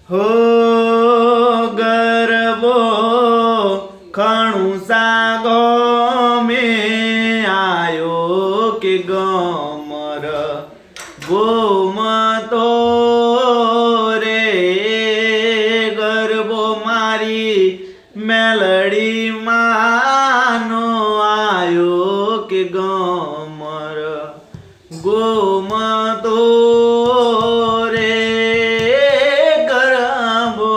હો ગરબો ખણું સાગો મેં આયો કે ગમર ગોમતો રે ગરબો મારી મેલડી માનો આયો કે ગમર ગોમતો રે ગરબો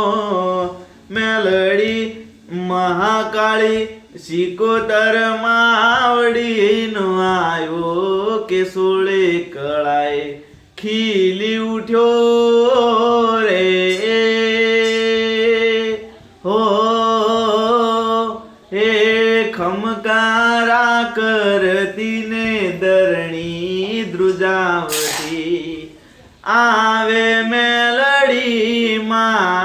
મેલડી મહાકાળી સિકોતર માવડીનો આવ્યો કે સોળે કળાએ ખીલી ઉઠ્યો રે હો એ ખમકારા કરતી ને ધરણી ધ્રુજાવતી આવે મેલડી માં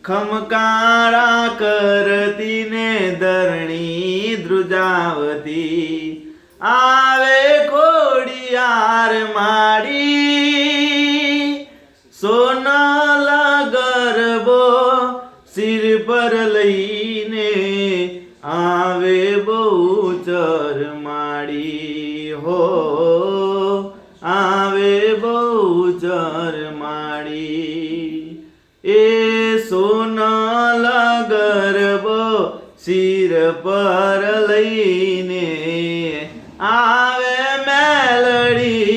ખમકારા કરતી ને ધરણી ધ્રુજાવતી આવે ખોડિયાર માડી સોનલ ગરબો સિર પર લઈને આવે બહુચર માડી હો આવે બહુચર માડી એ સોનલ ગરબો સિર પર લઈને આવે મેલડી